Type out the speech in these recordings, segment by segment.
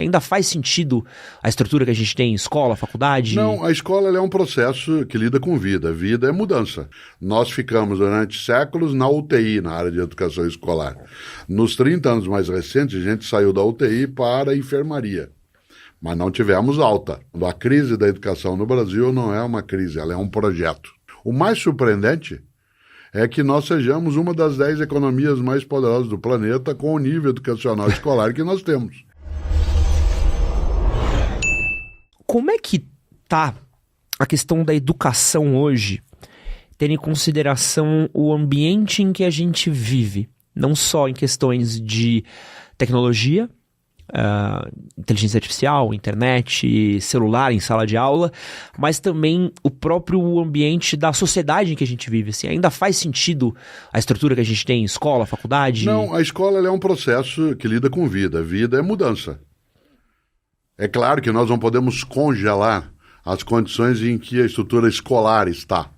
Ainda faz sentido a estrutura que a gente tem em escola, faculdade? Não, a escola ela é um processo que lida com vida. Vida é mudança. Nós ficamos durante séculos na UTI, na área de educação escolar. Nos 30 anos mais recentes, a gente saiu da UTI para a enfermaria. Mas não tivemos alta. A crise da educação no Brasil não é uma crise, ela é um projeto. O mais surpreendente é que nós sejamos uma das 10 economias mais poderosas do planeta com o nível educacional escolar que nós temos. Como é que tá a questão da educação hoje, tendo em consideração o ambiente em que a gente vive? Não só em questões de tecnologia, inteligência artificial, internet, celular em sala de aula, mas também o próprio ambiente da sociedade em que a gente vive. Assim, ainda faz sentido a estrutura que a gente tem em escola, faculdade? Não, a escola ela é um processo que lida com vida. Vida é mudança. É claro que nós não podemos congelar as condições em que a estrutura escolar está.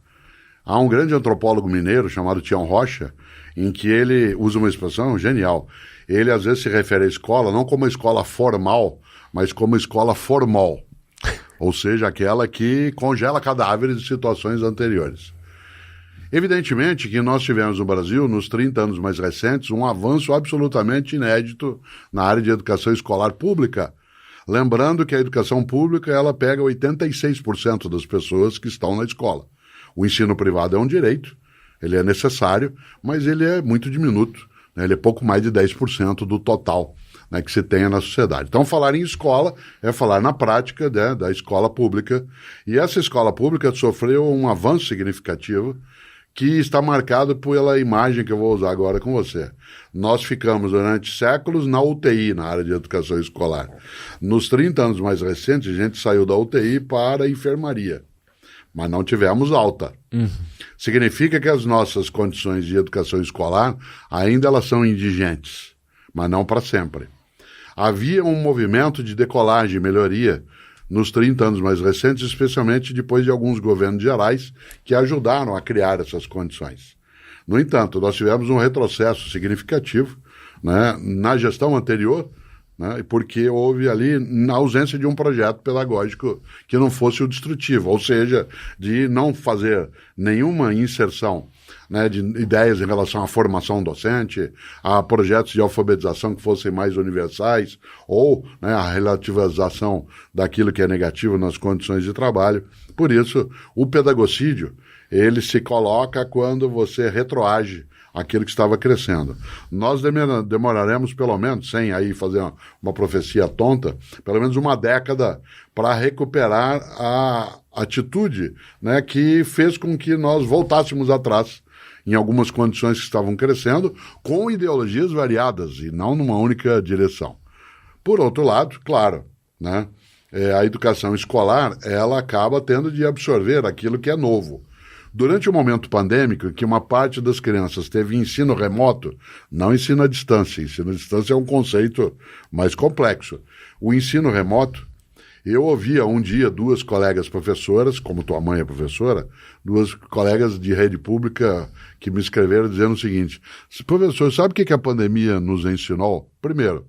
Há um grande antropólogo mineiro chamado Tião Rocha, em que ele usa uma expressão genial. Ele, às vezes, se refere à escola não como uma escola formal, mas como escola formal. Ou seja, aquela que congela cadáveres de situações anteriores. Evidentemente que nós tivemos no Brasil, nos 30 anos mais recentes, um avanço absolutamente inédito na área de educação escolar pública. Lembrando que a educação pública ela pega 86% das pessoas que estão na escola. O ensino privado é um direito, ele é necessário, mas ele é muito diminuto. Ele é pouco mais de 10% do total, né, que se tenha na sociedade. Então, falar em escola é falar na prática, né, da escola pública. E essa escola pública sofreu um avanço significativo que está marcado pela imagem que eu vou usar agora com você. Nós ficamos durante séculos na UTI, na área de educação escolar. Nos 30 anos mais recentes, a gente saiu da UTI para a enfermaria. Mas não tivemos alta. Significa que as nossas condições de educação escolar ainda elas são indigentes, mas não para sempre. Havia um movimento de decolagem e melhoria nos 30 anos mais recentes, especialmente depois de alguns governos gerais que ajudaram a criar essas condições. No entanto, nós tivemos um retrocesso significativo, né, na gestão anterior, né, porque houve ali a ausência de um projeto pedagógico que não fosse o destrutivo, ou seja, de não fazer nenhuma inserção, né, de ideias em relação à formação docente, a projetos de alfabetização que fossem mais universais, ou, né, a relativização daquilo que é negativo nas condições de trabalho. Por isso, o pedagocídio, ele se coloca quando você retroage aquilo que estava crescendo. Nós demoraremos pelo menos, sem aí fazer uma profecia tonta, pelo menos uma década para recuperar a atitude, né, que fez com que nós voltássemos atrás em algumas condições que estavam crescendo, com ideologias variadas e não numa única direção. Por outro lado, claro, né, a educação escolar ela acaba tendo de absorver aquilo que é novo. Durante o momento pandêmico, em que uma parte das crianças teve ensino remoto, não ensino à distância. Ensino à distância é um conceito mais complexo. O ensino remoto, eu ouvia um dia duas colegas professoras, como tua mãe é professora, duas colegas de rede pública que me escreveram dizendo o seguinte: professor, sabe o que a pandemia nos ensinou? Primeiro,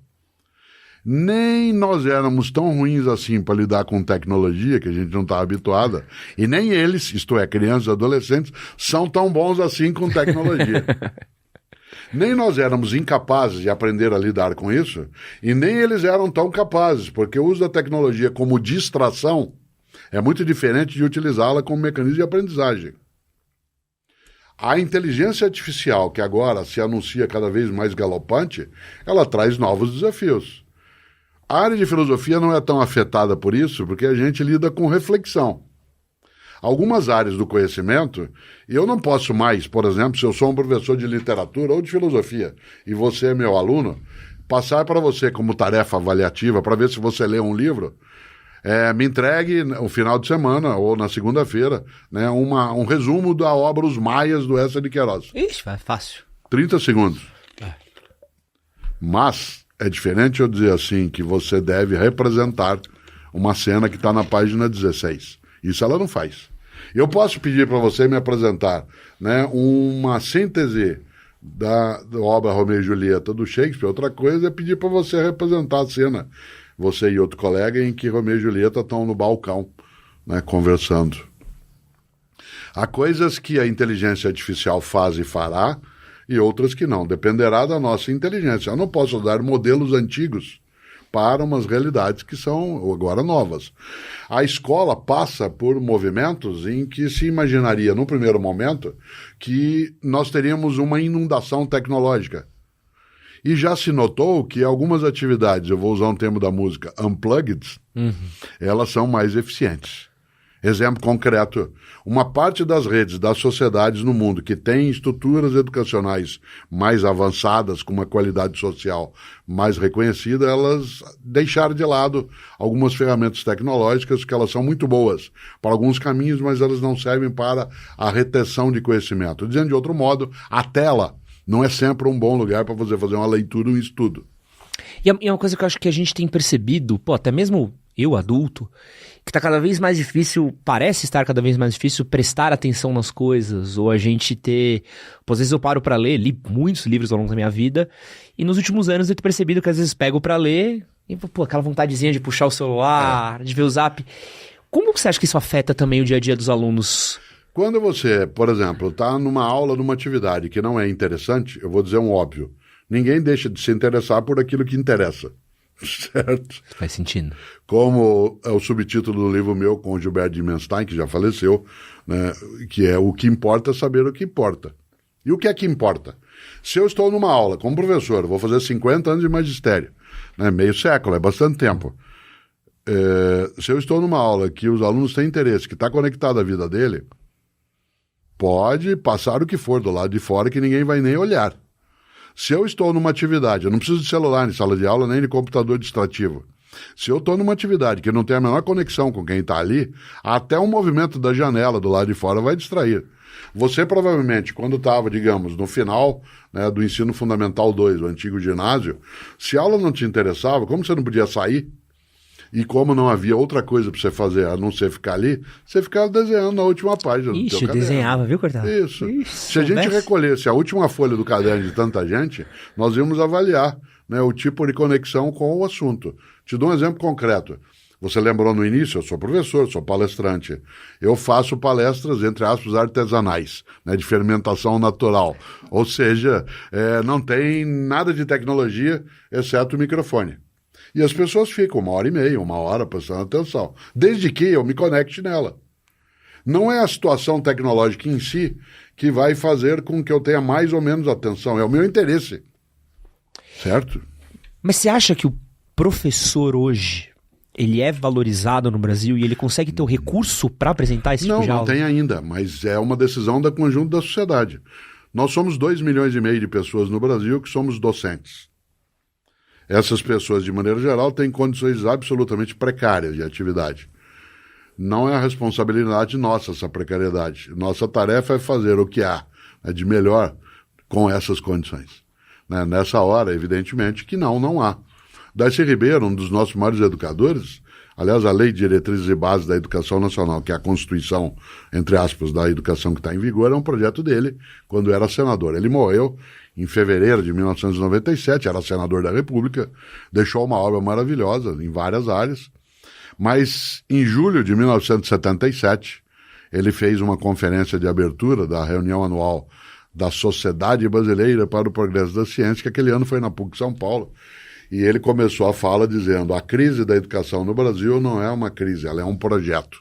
nem nós éramos tão ruins assim para lidar com tecnologia, que a gente não está habituada, e nem eles, isto é, crianças e adolescentes, são tão bons assim com tecnologia. Nem nós éramos incapazes de aprender a lidar com isso, e nem eles eram tão capazes, porque o uso da tecnologia como distração é muito diferente de utilizá-la como mecanismo de aprendizagem. A inteligência artificial, que agora se anuncia cada vez mais galopante, ela traz novos desafios. A área de filosofia não é tão afetada por isso, porque a gente lida com reflexão. Algumas áreas do conhecimento, eu não posso mais, por exemplo, se eu sou um professor de literatura ou de filosofia, e você é meu aluno, passar para você como tarefa avaliativa, para ver se você lê um livro, me entregue no final de semana, ou na segunda-feira, né, um resumo da obra Os Maias, do Eça de Queiroz. Ixi, vai fácil. 30 segundos. Mas é diferente eu dizer assim, que você deve representar uma cena que está na página 16. Isso ela não faz. Eu posso pedir para você me apresentar, né, uma síntese da obra Romeu e Julieta do Shakespeare. Outra coisa é pedir para você representar a cena você e outro colega, em que Romeu e Julieta estão no balcão, né, conversando. Há coisas que a inteligência artificial faz e fará, e outras que não. Dependerá da nossa inteligência. Eu não posso dar modelos antigos para umas realidades que são agora novas. A escola passa por movimentos em que se imaginaria, no primeiro momento, que nós teríamos uma inundação tecnológica. E já se notou que algumas atividades, eu vou usar um termo da música, unplugged, elas são mais eficientes. Exemplo concreto, uma parte das redes, das sociedades no mundo que tem estruturas educacionais mais avançadas, com uma qualidade social mais reconhecida, elas deixaram de lado algumas ferramentas tecnológicas que elas são muito boas para alguns caminhos, mas elas não servem para a retenção de conhecimento. Dizendo de outro modo, a tela não é sempre um bom lugar para você fazer uma leitura, um estudo. E é uma coisa que eu acho que a gente tem percebido, até mesmo eu, adulto, que está cada vez mais difícil, parece estar cada vez mais difícil prestar atenção nas coisas, ou a gente ter... às vezes eu paro para ler, li muitos livros ao longo da minha vida, e nos últimos anos eu tenho percebido que às vezes pego para ler, e aquela vontadezinha de puxar o celular, de ver o zap. Como você acha que isso afeta também o dia a dia dos alunos? Quando você, por exemplo, está numa aula, numa atividade que não é interessante, eu vou dizer um óbvio, ninguém deixa de se interessar por aquilo que interessa. Certo? Faz sentido. Como é o subtítulo do livro meu com o Gilberto Dimenstein, que já faleceu, né, que é O que importa é saber o que importa. E o que é que importa? Se eu estou numa aula como professor, vou fazer 50 anos de magistério, né, meio século, é bastante tempo. Se eu estou numa aula que os alunos têm interesse, que está conectado à vida dele, pode passar o que for do lado de fora que ninguém vai nem olhar. Se eu estou numa atividade, eu não preciso de celular em sala de aula, nem de computador distrativo. Se eu estou numa atividade que não tem a menor conexão com quem está ali, até um movimento da janela do lado de fora vai distrair. Você provavelmente, quando estava, digamos, no final, né, do ensino fundamental 2, o antigo ginásio, se a aula não te interessava, como você não podia sair, e como não havia outra coisa para você fazer a não ser ficar ali, você ficava desenhando na última página do teu caderno. Desenhava, viu, Cortella? Isso. Se a gente recolhesse a última folha do caderno de tanta gente, nós íamos avaliar, né, o tipo de conexão com o assunto. Te dou um exemplo concreto. Você lembrou no início, eu sou professor, sou palestrante. Eu faço palestras, entre aspas, artesanais, né, de fermentação natural. Ou seja, não tem nada de tecnologia, exceto o microfone. E as pessoas ficam 1h30, 1 hora prestando atenção, desde que eu me conecte nela. Não é a situação tecnológica em si que vai fazer com que eu tenha mais ou menos atenção, é o meu interesse. Certo? Mas você acha que o professor hoje, ele é valorizado no Brasil e ele consegue ter o recurso para apresentar esse tipo de aula? Não tem ainda, mas é uma decisão do conjunto da sociedade. Nós somos 2,5 milhões de pessoas no Brasil que somos docentes. Essas pessoas, de maneira geral, têm condições absolutamente precárias de atividade. Não é a responsabilidade nossa essa precariedade. Nossa tarefa é fazer o que há, né, de melhor com essas condições. Né? Nessa hora, evidentemente, que não há. Darcy Ribeiro, um dos nossos maiores educadores, aliás, a Lei de Diretrizes e Bases da Educação Nacional, que é a Constituição, entre aspas, da educação que está em vigor, é um projeto dele quando era senador. Ele morreu em fevereiro de 1997, era senador da República, deixou uma obra maravilhosa em várias áreas, mas em julho de 1977, ele fez uma conferência de abertura da reunião anual da Sociedade Brasileira para o Progresso da Ciência, que aquele ano foi na PUC São Paulo, e ele começou a fala dizendo: a crise da educação no Brasil não é uma crise, ela é um projeto.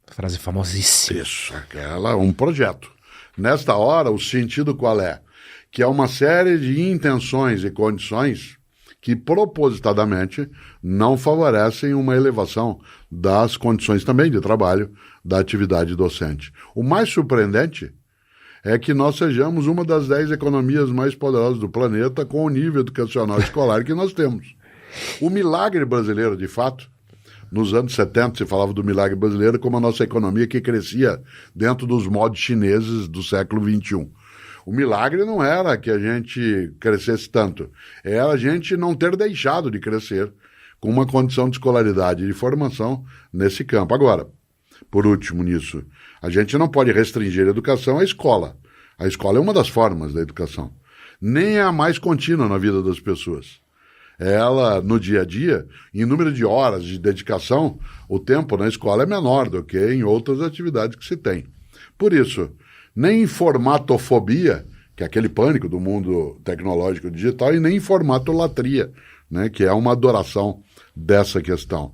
Frase famosíssima. Isso, ela é um projeto. Nesta hora, o sentido qual é? Que é uma série de intenções e condições que propositadamente não favorecem uma elevação das condições também de trabalho da atividade docente. O mais surpreendente é que nós sejamos uma das 10 economias mais poderosas do planeta com o nível educacional escolar que nós temos. O milagre brasileiro, de fato, nos anos 70 se falava do milagre brasileiro como a nossa economia que crescia dentro dos moldes chineses do século XXI. O milagre não era que a gente crescesse tanto, era a gente não ter deixado de crescer com uma condição de escolaridade e de formação nesse campo. Agora, por último nisso, a gente não pode restringir a educação à escola. A escola é uma das formas da educação. Nem é a mais contínua na vida das pessoas. ela, no dia a dia, em número de horas de dedicação, o tempo na escola é menor do que em outras atividades que se tem. Por isso, nem informatofobia, que é aquele pânico do mundo tecnológico digital, e nem informatolatria, né, que é uma adoração dessa questão.